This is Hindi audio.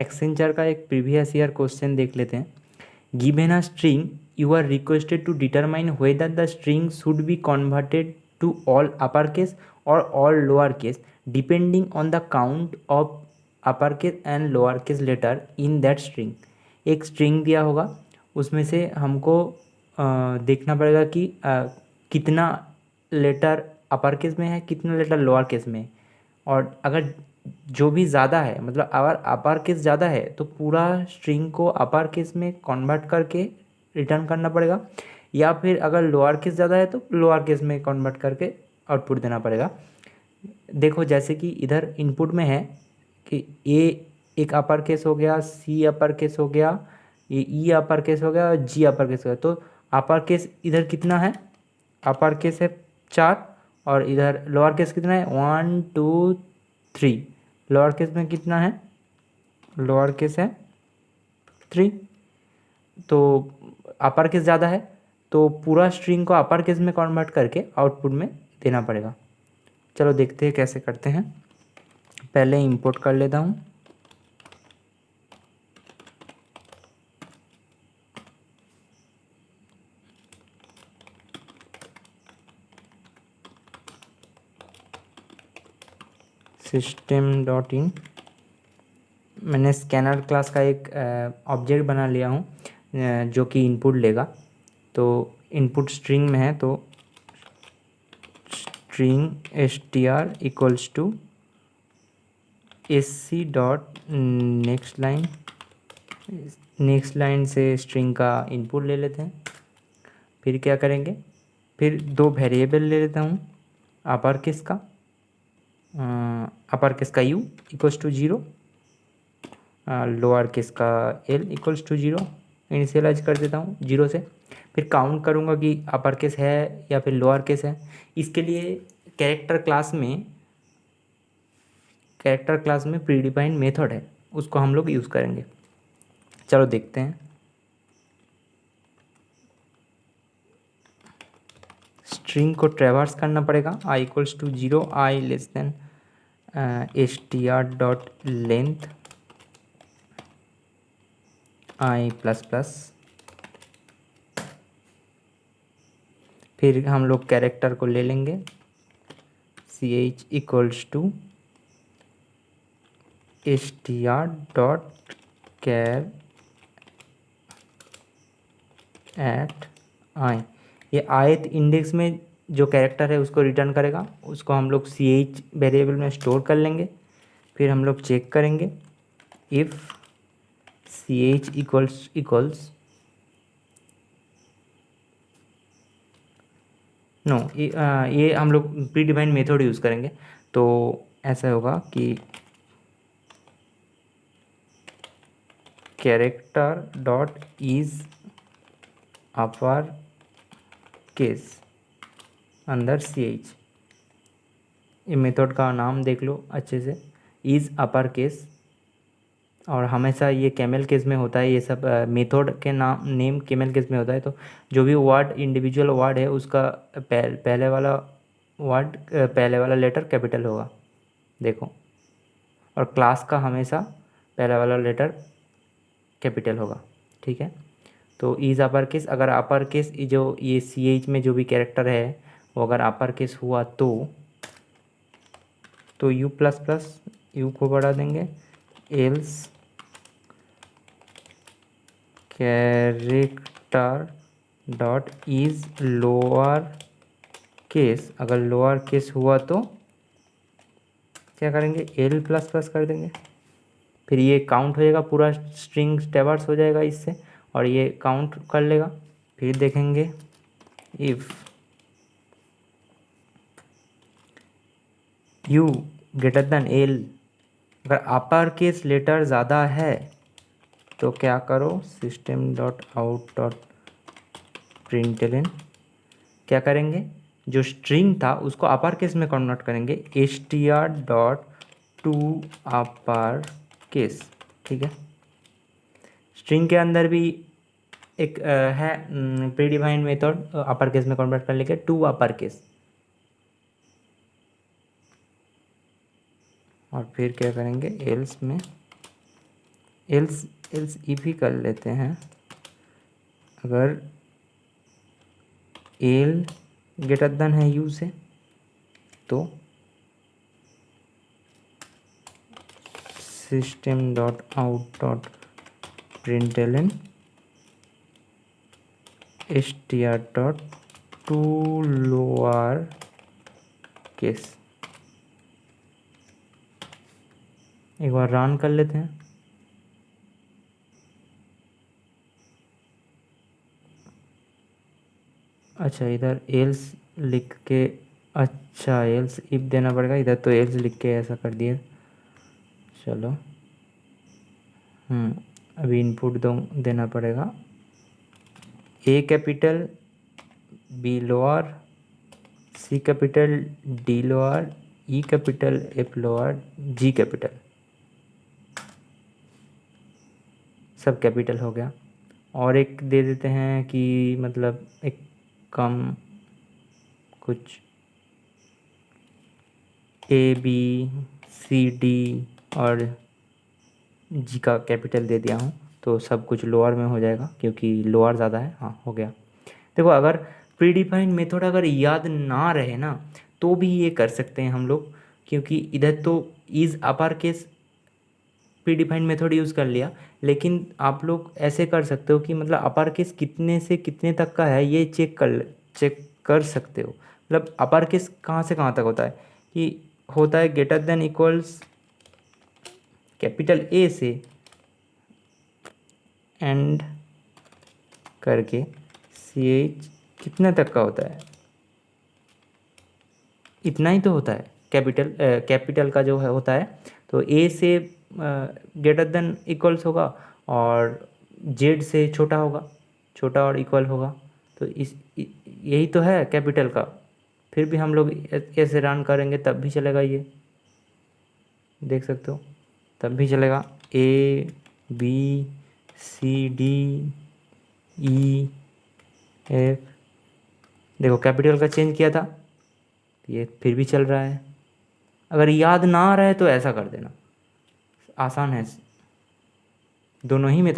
एक्सेंचर का एक प्रीवियस ईयर क्वेश्चन देख लेते हैं। Given a string you are requested to determine whether the string should be converted to all upper case और all lower case depending on the count of upper case and lower case letter in that string. एक स्ट्रिंग दिया होगा, उसमें से हमको देखना पड़ेगा कि कितना लेटर अपर केस में है, कितना लेटर लोअर केस में है। और अगर जो भी ज़्यादा है, मतलब अगर अपर केस ज़्यादा है तो पूरा स्ट्रिंग को अपर केस में कन्वर्ट करके रिटर्न करना पड़ेगा, या फिर अगर लोअर केस ज़्यादा है तो लोअर केस में कन्वर्ट करके आउटपुट देना पड़ेगा। देखो जैसे कि इधर इनपुट में है कि ए एक अपर केस हो गया, सी अपर केस हो गया, ये ई अपर केस हो गया और जी अपर केस हो गया। तो अपर केस इधर कितना है, अपर केस है 4 और इधर लोअर केस कितना है 1 2 3। लोअर केस में कितना है, लोअर केस है 3। तो अपर केस ज़्यादा है तो पूरा स्ट्रिंग को अपर केस में कन्वर्ट करके आउटपुट में देना पड़ेगा। चलो देखते हैं कैसे करते हैं। पहले इंपोर्ट कर लेता हूँ। system.in मैंने स्कैनर क्लास का एक ऑब्जेक्ट बना लिया हूँ जो कि इनपुट लेगा। तो इनपुट स्ट्रिंग में है तो string str equals to sc dot next line. Next line से स्ट्रिंग का इनपुट ले लेते हैं। फिर क्या करेंगे, फिर दो वेरिएबल ले लेता हूँ। अपर केस का u equals to 0, lower case का l इक्वल्स टू 0 इनिशियलाइज कर देता हूँ 0 से। फिर काउंट करूँगा कि अपर केस है या फिर लोअर केस है। इसके लिए कैरेक्टर क्लास में प्रीडिफाइंड मेथड है, उसको हम लोग यूज़ करेंगे। चलो देखते हैं। स्ट्रिंग को ट्रैवर्स करना पड़ेगा i equals to 0, i less than str dot length i plus plus. फिर हम लोग कैरेक्टर को ले लेंगे ch equals to str dot char at i। ये ith इंडेक्स में जो कैरेक्टर है उसको रिटर्न करेगा, उसको हम लोग ch वेरिएबल में स्टोर कर लेंगे। फिर हम लोग चेक करेंगे इफ़ ch इक्वल्स नो, ये हम लोग प्री डिफाइंड मेथड यूज़ करेंगे। तो ऐसा होगा कि character dot is upper case अंदर ch। ये मेथड का नाम देख लो अच्छे से, इज़ अपर केस। और हमेशा ये कैमल केस में होता है, ये सब मेथड के नेम कैमल केस में होता है। तो जो भी वर्ड इंडिविजुअल वर्ड है उसका पहले वाला लेटर कैपिटल होगा, देखो। और क्लास का हमेशा पहले वाला लेटर कैपिटल होगा, ठीक है। तो इज़ अपर केस, अगर अपर केस जो ये ch में जो भी कैरेक्टर है वो अगर अपर केस हुआ तो u प्लस प्लस u को बढ़ा देंगे, else character dot is lower case, अगर लोअर केस हुआ तो क्या करेंगे, एल प्लस प्लस कर देंगे। फिर ये काउंट हो जाएगा, पूरा स्ट्रिंग ट्रैवर्स हो जाएगा इससे और ये काउंट कर लेगा। फिर देखेंगे if u greater than L, अगर अपर केस लेटर ज़्यादा है तो क्या करो, system dot out dot println क्या करेंगे, जो स्ट्रिंग था उसको अपर केस में कन्वर्ट करेंगे, str dot to upper case, ठीक है। स्ट्रिंग के अंदर भी एक है pre defined method upper case में कन्वर्ट कर लेंगे टू अपर केस। और फिर क्या करेंगे, एल्स में एल्स एल्स इफ ही कर लेते हैं। अगर एल ग्रेटर देन है यू से तो system dot out dot println str dot to lower case. एक बार रन कर लेते हैं। अच्छा, इधर एल्स लिख के, अच्छा एल्स इफ देना पड़ेगा, इधर तो एल्स लिख के ऐसा कर दिया। चलो अभी इनपुट देना पड़ेगा। A capital, B lower, C capital, D lower, E capital, F lower, G capital, सब कैपिटल हो गया। और एक दे देते हैं कि मतलब एक कम कुछ ए बी सी डी और जी का कैपिटल दे दिया हूँ, तो सब कुछ लोअर में हो जाएगा क्योंकि लोअर ज़्यादा है। हाँ हो गया। देखो अगर प्रीडिफाइंड मेथड अगर याद ना रहे ना तो भी ये कर सकते हैं हम लोग, क्योंकि इधर तो is upper case predefined method use कर लिया, लेकिन आप लोग ऐसे कर सकते हो कि मतलब अपर केस कितने से कितने तक का है ये चेक कर सकते हो। मतलब अपर केस कहाँ से कहाँ तक होता है कि होता है greater than equals capital A से एंड करके सी एच कितने तक का होता है, इतना ही तो होता है। कैपिटल का जो है होता है तो ए से ग्रेटर देन इक्वल्स होगा और जेड से छोटा होगा, छोटा और इक्वल होगा। तो यही तो है कैपिटल का। फिर भी हम लोग ऐसे रन करेंगे तब भी चलेगा, ये देख सकते हो तब भी चलेगा। A B C D E F, देखो कैपिटल का चेंज किया था, ये फिर भी चल रहा है। अगर याद ना रहे तो ऐसा कर देना, आसान है। दोनों ही में तो